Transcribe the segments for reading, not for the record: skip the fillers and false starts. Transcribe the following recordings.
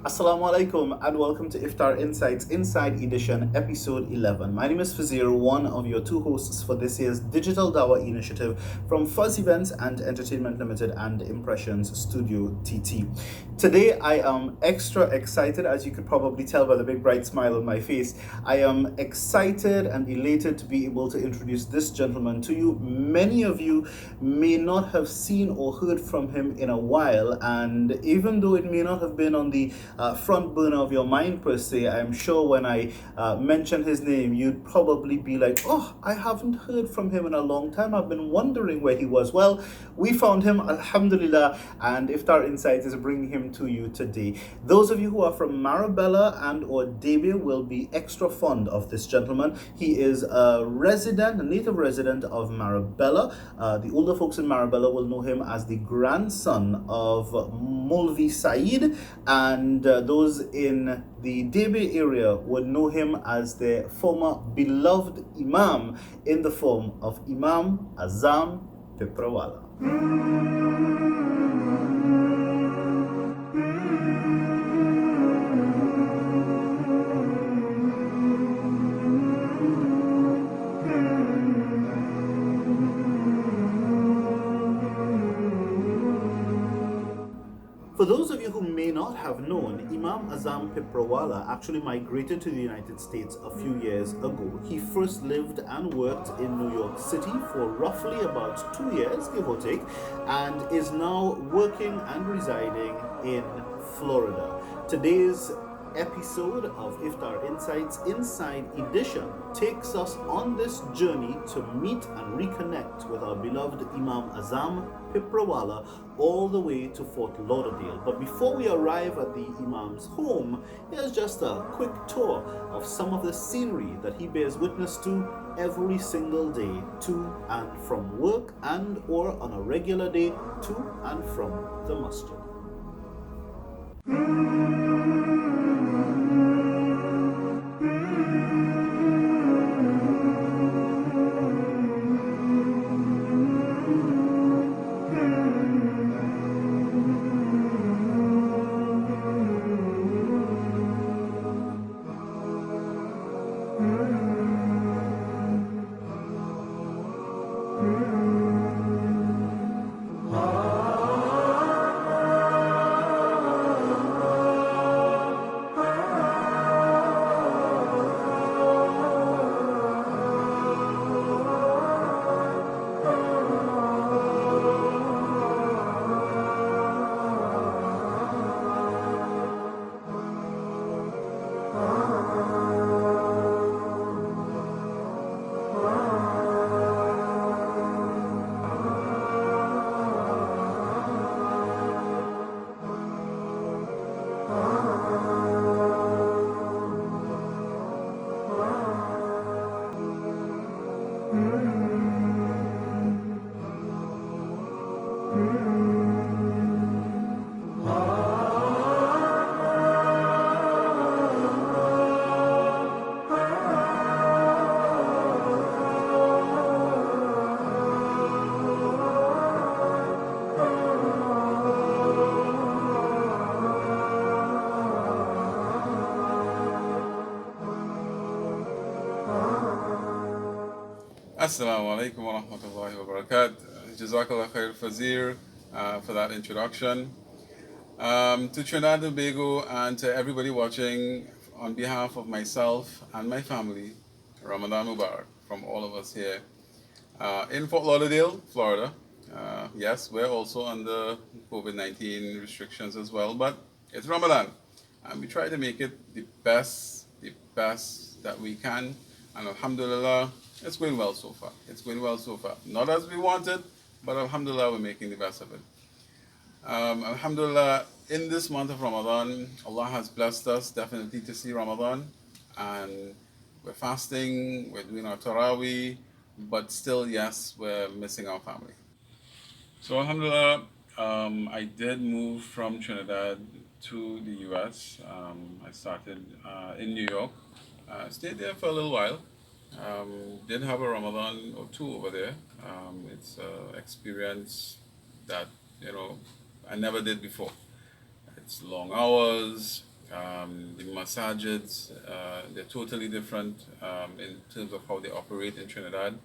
Assalamu alaikum and welcome to Iftar Insights Inside Edition Episode 11. My name is Fuzz, one of your two hosts for this year's Digital Dawah initiative from Fuzz Events and Entertainment Limited and Impressions Studio TT. Today I am extra excited, as you could probably tell by the big bright smile on my face. I am excited and elated to be able to introduce this gentleman to you. Many of you may not have seen or heard from him in a while, and even though it may not have been on the front burner of your mind per se, I'm sure when I mention his name, you'd probably be like, oh, I haven't heard from him in a long time. I've been wondering where he was. Well, we found him, alhamdulillah, and Iftar Insights is bringing him to you today. Those of you who are from Marabella and or Debe will be extra fond of this gentleman. He is a native resident of Marabella. The older folks in Marabella will know him as the grandson of Mulvi Saeed, and those in the Debe area would know him as their former beloved Imam in the form of Imam Aazam Piprawala. For those of you who may not have known, Imam Aazam Piprawala actually migrated to the United States a few years ago. He first lived and worked in New York City for roughly about 2 years, give or take, and is now working and residing in Florida. Today's episode of Iftar Insights Inside Edition takes us on this journey to meet and reconnect with our beloved Imam Aazam Piprawala all the way to Fort Lauderdale. But before we arrive at the Imam's home, here's just a quick tour of some of the scenery that he bears witness to every single day, to and from work and or on a regular day to and from the masjid. Assalamu alaikum wa rahmatullahi wa barakatuh. Jazakallah khair Fazir for that introduction. To Trinidad Tobago and to everybody watching, on behalf of myself and my family, Ramadan Mubarak from all of us here in Fort Lauderdale, Florida. Yes, we're also under COVID-19 restrictions as well, but it's Ramadan and we try to make it the best that we can, and alhamdulillah, it's going well so far. It's going well so far. Not as we wanted, but alhamdulillah, we're making the best of it. Alhamdulillah, in this month of Ramadan, Allah has blessed us definitely to see Ramadan, and we're fasting, we're doing our Taraweeh, but still, yes, we're missing our family. So Alhamdulillah, I did move from Trinidad to the US. I started in New York, stayed there for a little while. Did have a Ramadan or two over there. It's an experience that, you know, I never did before. It's long hours. The Masjids, they're totally different in terms of how they operate in Trinidad.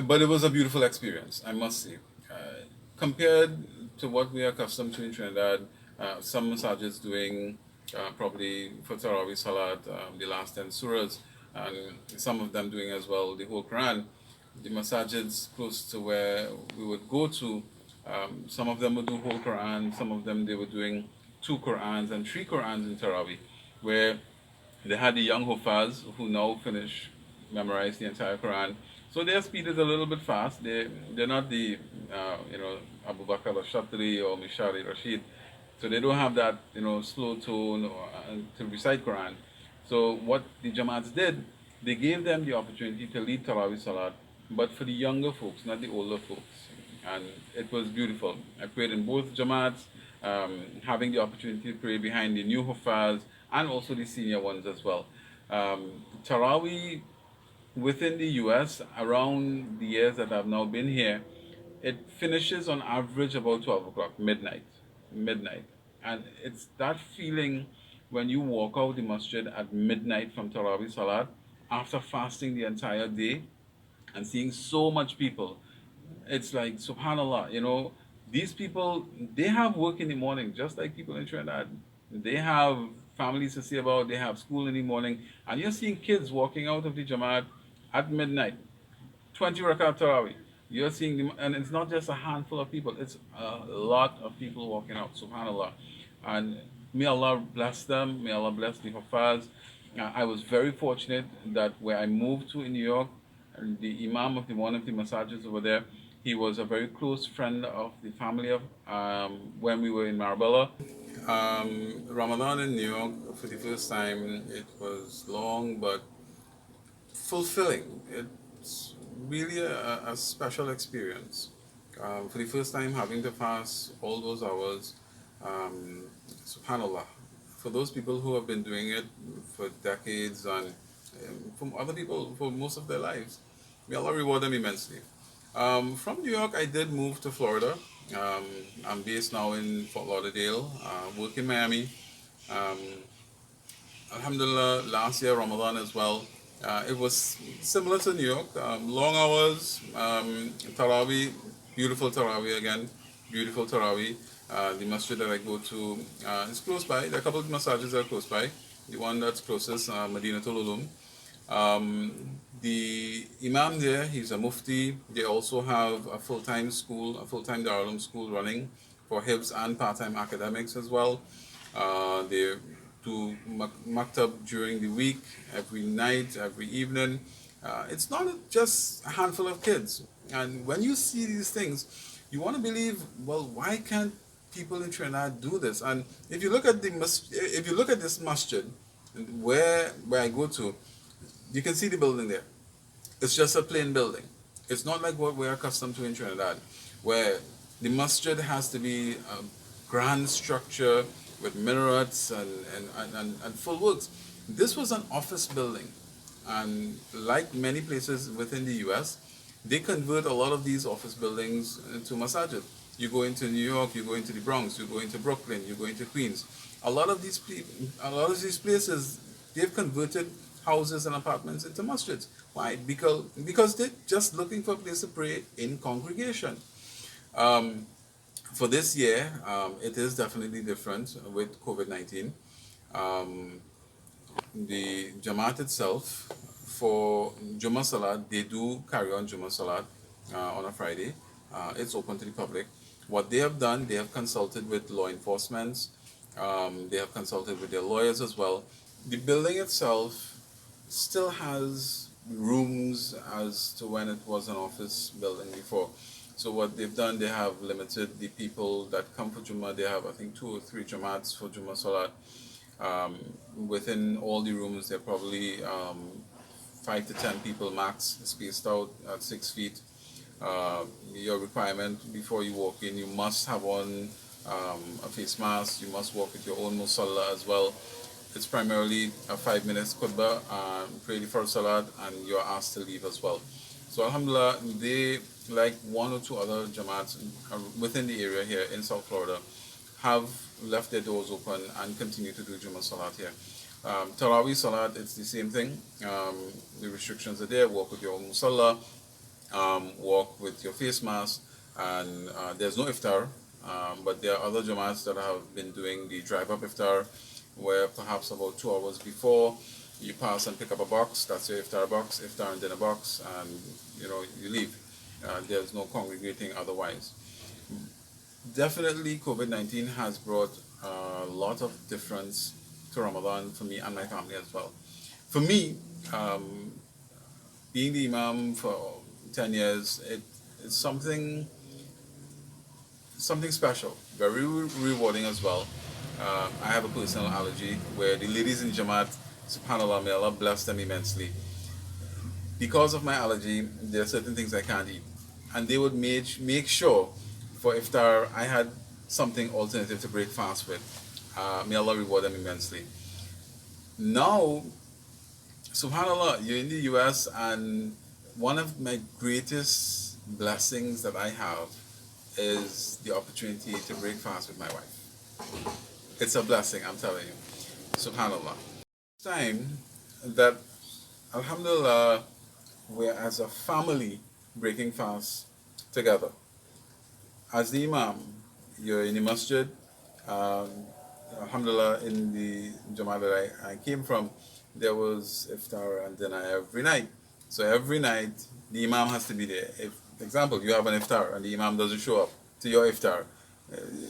But it was a beautiful experience, I must say. Compared to what we are accustomed to in Trinidad, some Masjids doing probably for Tarawih Salat, the last 10 surahs, and some of them doing as well the whole Quran. The Masjids close to where we would go to, some of them would do whole Quran, some of them they were doing 2 Qurans and 3 Qurans in Tarawih, where they had the young Hufaz who now finish memorize the entire Quran. So their speed is a little bit fast. They're not the Abu Bakr al-Shatri or Mishari Rashid. So they don't have that slow tone to recite Quran. So what the Jamaats did, they gave them the opportunity to lead Tarawih Salat, but for the younger folks, not the older folks. And it was beautiful. I prayed in both Jamaats, having the opportunity to pray behind the new Hufaz and also the senior ones as well. Tarawih within the US, around the years that I've now been here, it finishes on average about 12 o'clock, midnight. And it's that feeling when you walk out the masjid at midnight from Tarawih Salat after fasting the entire day and seeing so much people. It's like, subhanallah, these people, they have work in the morning, just like people in Trinidad. They have families to see about, they have school in the morning, and you're seeing kids walking out of the Jamaat at midnight, 20 rakat Tarawih. You're seeing them, and it's not just a handful of people, it's a lot of people walking out, subhanallah. And may Allah bless them, may Allah bless the Hafaz. I was very fortunate that where I moved to in New York, the Imam of one of the Masjids over there, he was a very close friend of the family of when we were in Marbella. Ramadan in New York for the first time, it was long but fulfilling. It's really a special experience. For the first time, having to fast all those hours, subhanallah. For those people who have been doing it for decades and from other people for most of their lives, may Allah reward them immensely. From New York, I did move to Florida. I'm based now in Fort Lauderdale, work in Miami. Um, Alhamdulillah, last year Ramadan as well. It was similar to New York. Long hours, Taraweeh, beautiful Taraweeh again, beautiful Taraweeh. The masjid that I go to is close by. There are a couple of massages that are close by. The one that's closest, Madinatul Ulum. The Imam there, he's a Mufti. They also have a full-time school, a full-time Darul school running for Hibs and part-time academics as well. They do maktab during the week, every night, every evening. It's not just a handful of kids. And when you see these things, you want to believe, well, why can't people in Trinidad do this? And if you look at this masjid, where I go to, you can see the building there. It's just a plain building. It's not like what we're accustomed to in Trinidad, where the masjid has to be a grand structure with minarets and full works. This was an office building. And like many places within the US, they convert a lot of these office buildings into masajid. You go into New York, you go into the Bronx, you go into Brooklyn, you go into Queens. A lot of these places, they've converted houses and apartments into masjids. Why? Because they're just looking for a place to pray in congregation. For this year, it is definitely different with COVID-19. The Jamaat itself, for Jummah Salat, they do carry on Jummah Salat on a Friday. It's open to the public. What they have done, they have consulted with law enforcement. They have consulted with their lawyers as well. The building itself still has rooms as to when it was an office building before. So what they've done, they have limited the people that come for Jummah. They have, I think, 2 or 3 Jamaats for Jummah Salat. Within all the rooms, there are probably 5 to 10 people max, spaced out at 6 feet. Your requirement before you walk in, you must have on a face mask. You must walk with your own musalla as well. It's primarily a 5 minute khutbah, pray the first salat, and you're asked to leave as well. So alhamdulillah, they, like one or two other Jamaats within the area here in South Florida, have left their doors open and continue to do Jummah Salat here. Taraweeh Salat, it's the same thing. The restrictions are there. Walk with your own musalla, walk with your face mask, and there's no iftar. But there are other Jamaats that have been doing the drive-up iftar, where perhaps about 2 hours before you pass and pick up a box. That's your iftar box, iftar and dinner box, and you leave. There's no congregating otherwise. Definitely, COVID-19 has brought a lot of difference to Ramadan for me and my family as well. For me, being the Imam for 10 years, it's something special, very rewarding as well. I have a personal allergy where the ladies in Jamaat, subhanAllah, may Allah bless them immensely. Because of my allergy, there are certain things I can't eat. And they would make sure for iftar I had something alternative to break fast with. May Allah reward them immensely. Now, subhanAllah, you're in the US, and one of my greatest blessings that I have is the opportunity to break fast with my wife. It's a blessing, I'm telling you. Subhanallah. It's time that, alhamdulillah, we're as a family breaking fast together. As the Imam, you're in the Masjid. Alhamdulillah, in the Jamaat that I came from, there was iftar and dinner every night. So every night, the Imam has to be there. If, for example, you have an iftar and the Imam doesn't show up to your iftar,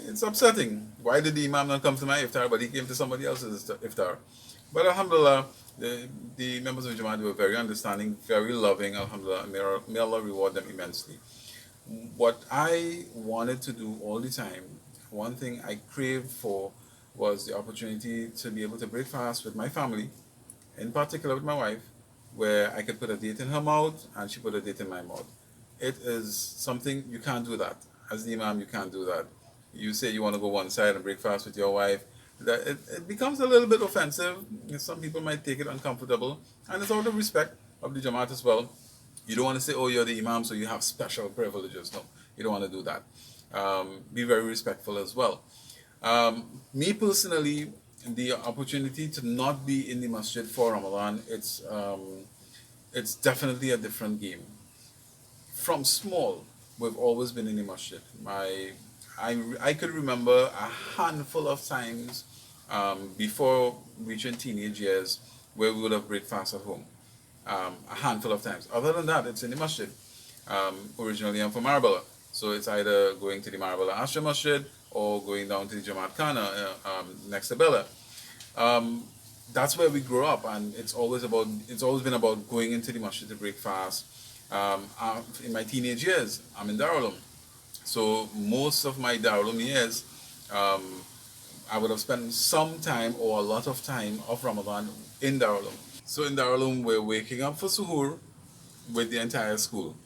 it's upsetting. Why did the Imam not come to my iftar, but he came to somebody else's iftar? But alhamdulillah, the members of Jamaat were very understanding, very loving, alhamdulillah. May Allah reward them immensely. What I wanted to do all the time, one thing I craved for, was the opportunity to be able to break fast with my family, in particular with my wife, where I could put a date in her mouth and she put a date in my mouth. It is something, you can't do that. As the Imam, you can't do that. You say you want to go one side and break fast with your wife, that it becomes a little bit offensive. Some people might take it uncomfortable, and it's out of respect of the Jamaat as well. You don't want to say, oh, you're the Imam, so you have special privileges. No, you don't want to do that. Be very respectful as well. Me personally, the opportunity to not be in the masjid for Ramadan, it's definitely a different game. From small, we've always been in the masjid. I could remember a handful of times before reaching teenage years where we would have breakfast at home. A handful of times. Other than that, it's in the masjid. Originally, I'm from Marabella, so it's either going to the Marabella Asha Masjid or going down to the Jamaat Khana next to Bella. That's where we grew up, and it's always been about going into the masjid to break fast. In my teenage years, I'm in Darulum, so most of my Darulum years, I would have spent some time or a lot of time of Ramadan in Darulum. So in Darulum, we're waking up for suhoor with the entire school.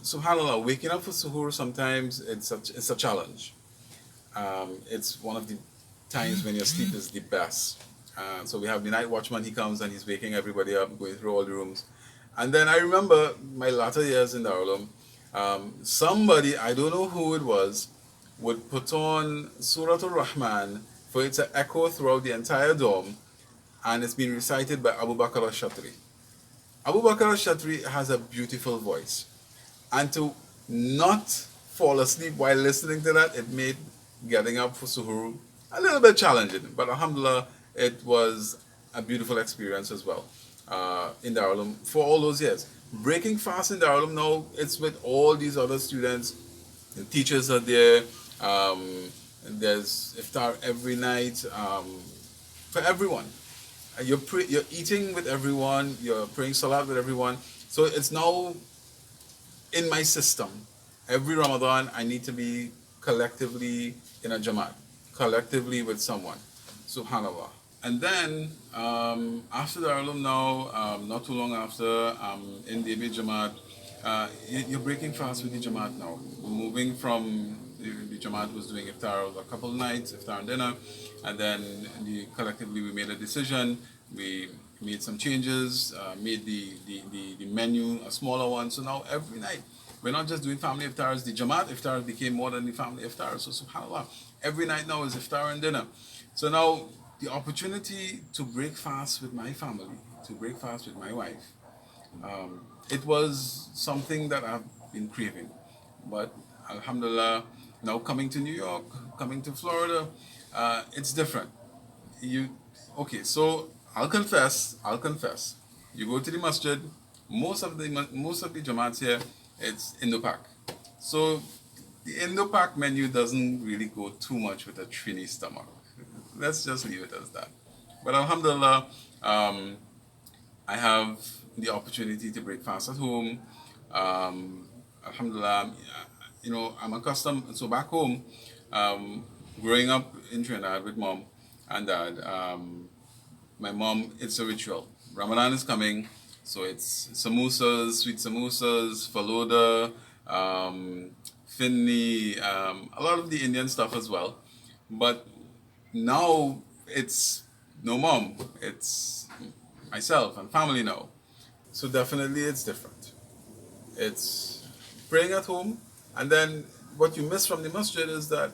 SubhanAllah, waking up for suhoor sometimes it's a challenge. It's one of the times when your sleep is the best. So we have the night watchman, he comes and he's waking everybody up, going through all the rooms. And then I remember my latter years in Darulum, somebody, I don't know who it was, would put on Surah Al-Rahman for it to echo throughout the entire dome, and it's been recited by Abu Bakr al-Shatri. Abu Bakr al-Shatri has a beautiful voice, and to not fall asleep while listening to that, it made getting up for suhoor a little bit challenging, but alhamdulillah, it was a beautiful experience as well in Darulum for all those years. Breaking fast in Darulum now, it's with all these other students, the teachers are there, there's iftar every night for everyone. You're eating with everyone, you're praying salat with everyone, so it's now in my system. Every Ramadan I need to be collectively in a Jamaat, collectively with someone. Subhanallah. And then after the Darulum now, not too long after, in the Jamaat, you're breaking fast with the Jamaat now. Moving from the Jamaat was doing iftar a couple of nights, iftar and dinner, and then collectively we made a decision. We made some changes, made the menu a smaller one. So now every night we're not just doing family iftars. The Jamaat iftar became more than the family iftar. So subhanallah, every night now is iftar and dinner. So now the opportunity to break fast with my family, to break fast with my wife, it was something that I've been craving. But alhamdulillah, now coming to New York, coming to Florida, it's different. You okay? So I'll confess. You go to the masjid. Most of the jamaats here, it's Indo-Pak. So the Indo-Pak menu doesn't really go too much with a Trini stomach. Let's just leave it as that. But alhamdulillah, I have the opportunity to break fast at home. Alhamdulillah, I'm accustomed. So back home, growing up in Trinidad with mom and dad, my mom, it's a ritual. Ramadan is coming, so it's samosas, sweet samosas, faloda, finni, a lot of the Indian stuff as well. But now it's no mom, it's myself and family now. So definitely it's different. It's praying at home, and then what you miss from the masjid is that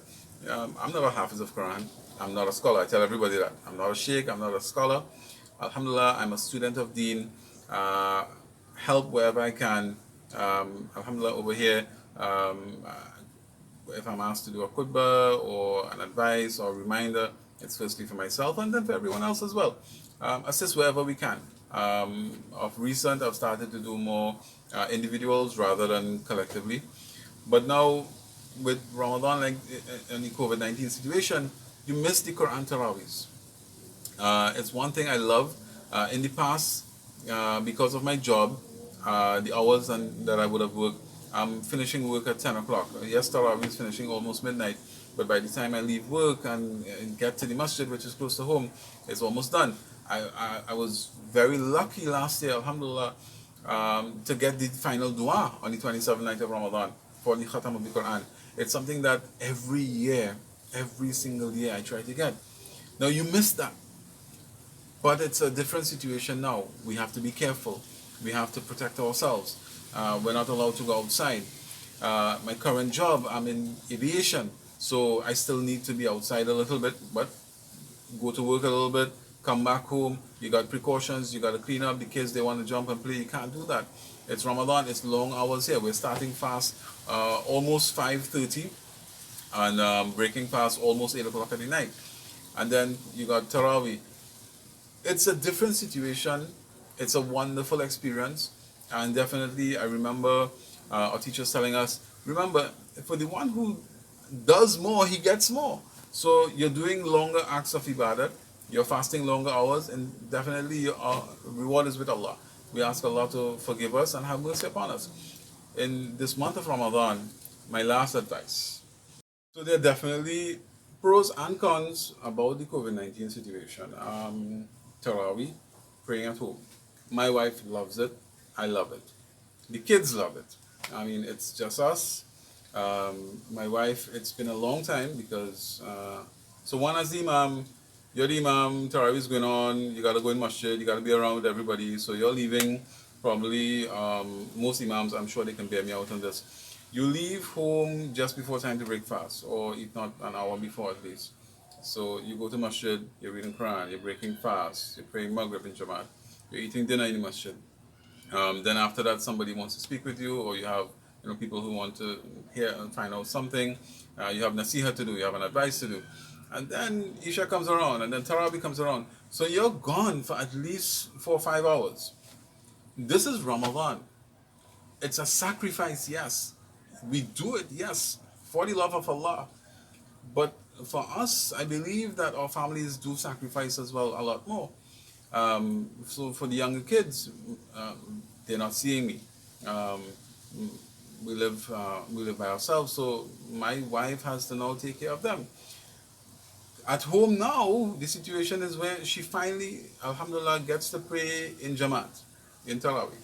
I'm not a hafiz of Quran. I'm not a scholar. I tell everybody that. I'm not a sheikh. I'm not a scholar. Alhamdulillah, I'm a student of deen. Help wherever I can. Alhamdulillah, over here, if I'm asked to do a khutbah or an advice or a reminder, it's firstly for myself and then for everyone else as well. Assist wherever we can. Of recent, I've started to do more individuals rather than collectively. But now, with Ramadan, like in the COVID-19 situation, you miss the Quran Taraweehs. It's one thing I love. In the past, because of my job, the hours that I would have worked, I'm finishing work at 10 o'clock. Yes, Taraweeh is finishing almost midnight, but by the time I leave work and get to the masjid, which is close to home, it's almost done. I was very lucky last year, alhamdulillah, to get the final dua on the 27th night of Ramadan for the Khatam of the Quran. It's something that every year, every single year I try to get. Now you miss that. But it's a different situation now. We have to be careful. We have to protect ourselves. We're not allowed to go outside. My current job, I'm in aviation, so I still need to be outside a little bit, but go to work a little bit, come back home. You got precautions. You got to clean up. The kids, they want to jump and play. You can't do that. It's Ramadan. It's long hours here. We're starting fast almost 5:30 and breaking fast almost 8 o'clock at the night. And then you got Taraweeh. It's a different situation. It's a wonderful experience. And definitely, I remember our teachers telling us, remember, for the one who does more, he gets more. So you're doing longer acts of ibadat, you're fasting longer hours, and definitely your reward is with Allah. We ask Allah to forgive us and have mercy upon us. In this month of Ramadan, my last advice. So there are definitely pros and cons about the COVID-19 situation. Taraweeh, praying at home. My wife loves it. I love it. The kids love it. I mean, it's just us. My wife, it's been a long time because, so one as the imam, you're the imam, Taraweeh is going on, you got to go in masjid, you got to be around with everybody. So you're leaving probably, most imams, I'm sure they can bear me out on this. You leave home just before time to break fast, or if not an hour before at least. So you go to masjid, you're reading Quran, you're breaking fast, you're praying Maghrib in Jamaat, you're eating dinner in the masjid. Then after that, somebody wants to speak with you, or you have people who want to hear and find out something. You have nasiha to do, you have an advice to do. And then Isha comes around, and then Taraweeh comes around. So you're gone for at least 4 or 5 hours. This is Ramadan. It's a sacrifice, yes. We do it, yes, for the love of Allah. But for us, I believe that our families do sacrifice as well a lot more. So for the younger kids, they're not seeing me. We live by ourselves, so my wife has to now take care of them. At home now, the situation is where she finally, alhamdulillah, gets to pray in Jamaat, in Tarawih.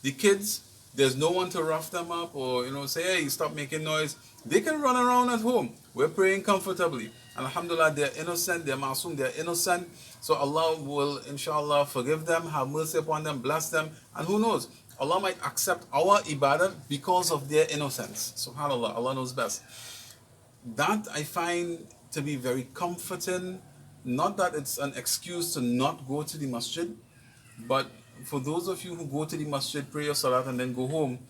The kids, there's no one to rough them up or say, hey, stop making noise. They can run around at home. We're praying comfortably. And alhamdulillah, they're innocent, they're masoom, they're innocent. So Allah will, inshallah, forgive them, have mercy upon them, bless them. And who knows, Allah might accept our ibadah because of their innocence. SubhanAllah, Allah knows best. That I find to be very comforting. Not that it's an excuse to not go to the masjid, but for those of you who go to the masjid, pray your salat and then go home,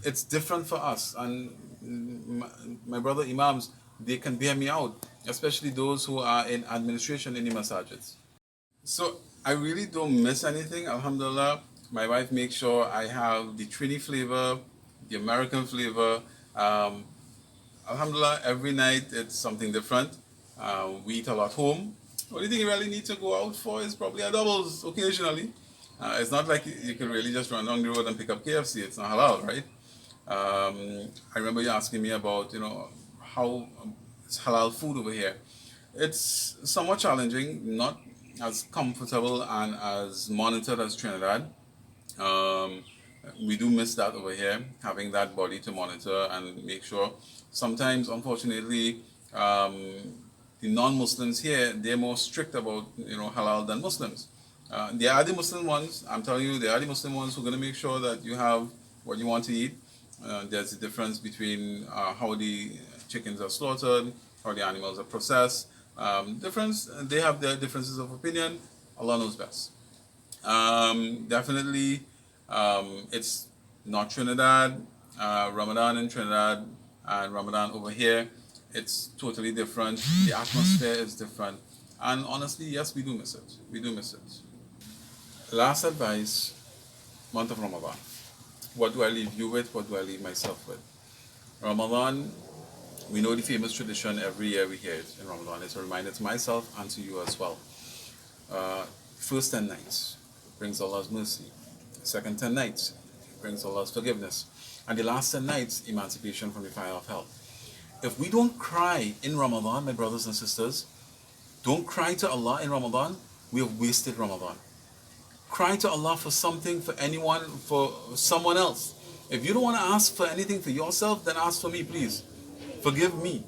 it's different for us. And my brother imams, they can bear me out, especially those who are in administration in the masjids. So I really don't miss anything, alhamdulillah. My wife makes sure I have the Trini flavor, the American flavor. Alhamdulillah, every night it's something different. We eat a lot home. The only thing you really need to go out for is probably a doubles occasionally. It's not like you can really just run down the road and pick up KFC. It's not halal, right? I remember you asking me about, how it's halal food over here. It's somewhat challenging, not as comfortable and as monitored as Trinidad. We do miss that over here, having that body to monitor and make sure. Sometimes, unfortunately, the non-Muslims here, they're more strict about, halal than Muslims. There are the Muslim ones, I'm telling you, there are the Muslim ones who are going to make sure that you have what you want to eat. There's a difference between how the chickens are slaughtered, how the animals are processed. They have their differences of opinion. Allah knows best. Definitely, it's not Trinidad, Ramadan in Trinidad, and Ramadan over here. It's totally different. The atmosphere is different. And honestly, yes, we do miss it. We do miss it. Last advice, month of Ramadan. What do I leave you with? What do I leave myself with? Ramadan, we know the famous tradition, every year we hear it in Ramadan. It's a reminder to myself and to you as well. First 10 nights brings Allah's mercy. Second 10 nights brings Allah's forgiveness. And the last 10 nights, emancipation from the fire of hell. If we don't cry in Ramadan, my brothers and sisters, don't cry to Allah in Ramadan, we have wasted Ramadan. Cry to Allah for something, for anyone, for someone else. If you don't want to ask for anything for yourself, then ask for me, please. Forgive me.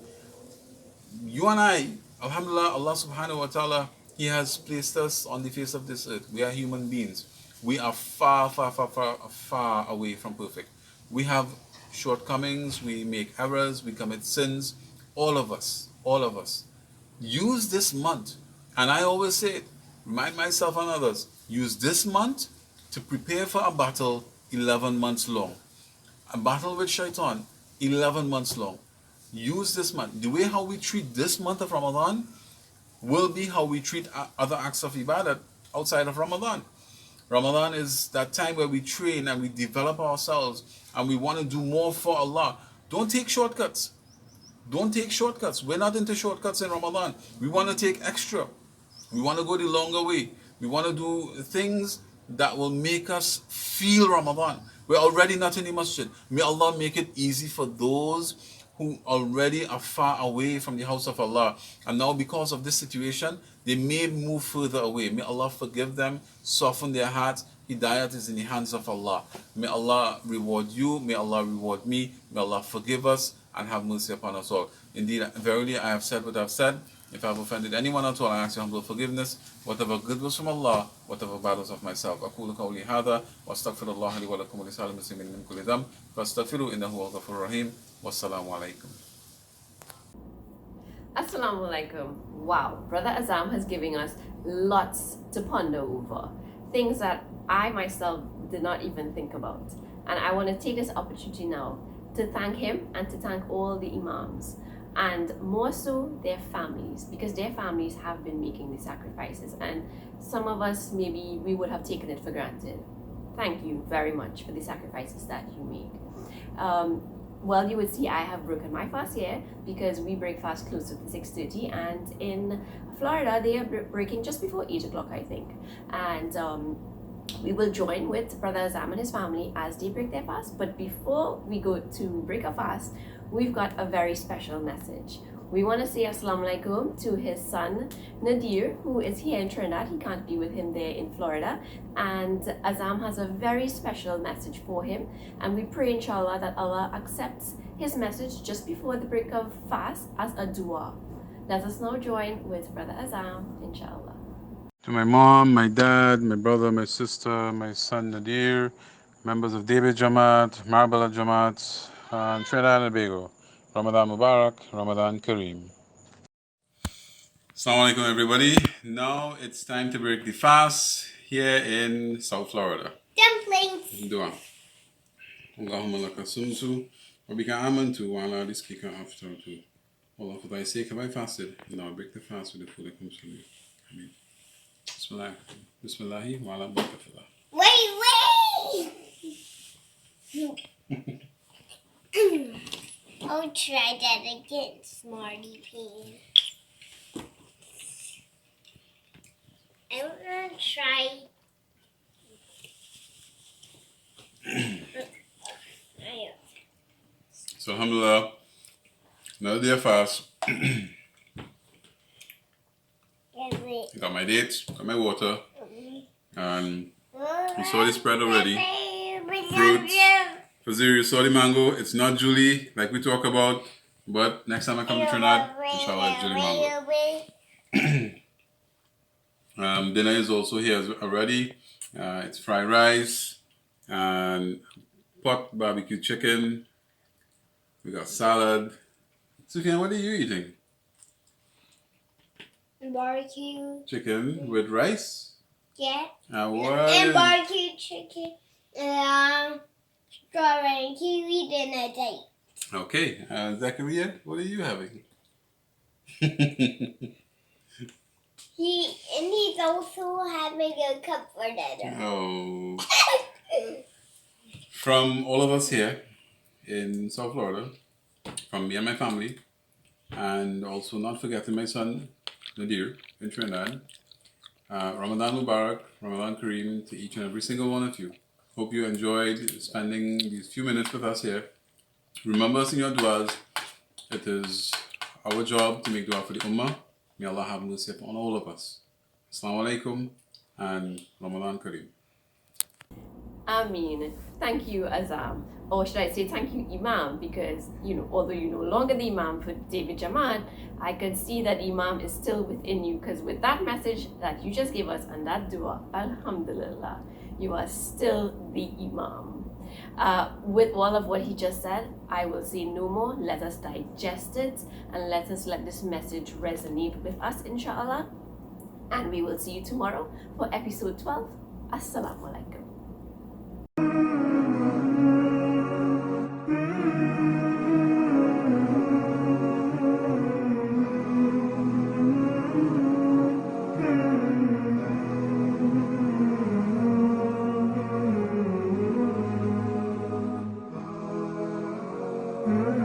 You and I, alhamdulillah, Allah subhanahu wa ta'ala, He has placed us on the face of this earth. We are human beings. We are far, far, far, far, far away from perfect. We have shortcomings, we make errors, we commit sins. All of us, all of us. Use this month, and I always say it, remind myself and others, use this month to prepare for a battle 11 months long. A battle with shaitan, 11 months long. Use this month. The way how we treat this month of Ramadan will be how we treat other acts of ibadah outside of Ramadan. Ramadan is that time where we train and we develop ourselves and we want to do more for Allah. Don't take shortcuts. Don't take shortcuts. We're not into shortcuts in Ramadan. We want to take extra. We want to go the longer way. We want to do things that will make us feel Ramadan. We're already not in the masjid. May Allah make it easy for those who already are far away from the house of Allah. And now because of this situation, they may move further away. May Allah forgive them, soften their hearts. Hidayat is in the hands of Allah. May Allah reward you. May Allah reward me. May Allah forgive us and have mercy upon us all. Indeed, verily, I have said what I have said. If I have offended anyone at all, I ask your humble forgiveness. Whatever good was from Allah, whatever bad was of myself. أقول قولي هذا وأستغفر الله لي ولكم ولسائر المسلمين من كل ذنب فاستغفروه إنه هو الغفور الرحيم والسلام عليكم. Assalamu alaikum. Wow, Brother Aazam has given us lots to ponder over. Things that I myself did not even think about. And I want to take this opportunity now to thank him and to thank all the imams. And more so their families, because their families have been making the sacrifices. And some of us, maybe we would have taken it for granted. Thank you very much for the sacrifices that you make. Well, you would see I have broken my fast here because we break fast closer to 6:30, and in Florida they are breaking just before 8 o'clock, I think. And we will join with Brother Aazam and his family as they break their fast. But before we go to break a fast, we've got a very special message. We want to say Assalamu alaikum to his son Nadir, who is here in Trinidad. He can't be with him there in Florida. And Aazam has a very special message for him. And we pray, inshallah, that Allah accepts his message just before the break of fast as a dua. Let us now join with Brother Aazam, inshallah. To my mom, my dad, my brother, my sister, my son Nadir, members of David Jamaat, Marbella Jamaat, and Trinidad and Tobago. Ramadan Mubarak, Ramadan Kareem. Assalamu alaikum everybody. Now it's time to break the fast here in South Florida. Dumplings. Dua. Allahumma laka sumtu, wa bika amantu, wa ala rizqika aftartu. Allah, for thy sake have I fasted. Now break the fast with the food that comes from you. Amen. Bismillah. Bismillahi wa ala barakatullah. Wait. I'll try that again, Smarty Pants. I'm gonna try. So alhamdulillah, another day of fast. Got my dates, got my water, and you saw this spread already. Fruits. Fazir, you saw the mango. It's not Julie like we talk about, but next time I come to Trinidad, inshallah, it's Julie mango. Dinner is also here already. It's fried rice and pot barbecue chicken. We got salad. Sufyan, what are you eating? Barbecue Chicken with rice? Yeah. And barbecue chicken. Strawberry and kiwi dinner date. Okay, Zachariah, what are you having? He's also having a cup for dinner. Oh. From all of us here in South Florida, from me and my family, and also not forgetting my son Nadir in Trinidad, Ramadan Mubarak, Ramadan Kareem to each and every single one of you. Hope you enjoyed spending these few minutes with us here. Remember us in your du'as. It is our job to make dua for the ummah. May Allah have mercy upon all of us. Assalamu alaikum and Ramadan Kareem. Ameen. Thank you, Aazam. Or should I say thank you, Imam, because, although you're no longer the Imam for David Jamaat, I can see that Imam is still within you, because with that message that you just gave us and that dua, alhamdulillah, you are still the Imam. With all of what he just said, I will say no more. Let us digest it and let this message resonate with us, inshallah. And we will see you tomorrow for episode 12. Assalamu alaikum. Mm-hmm.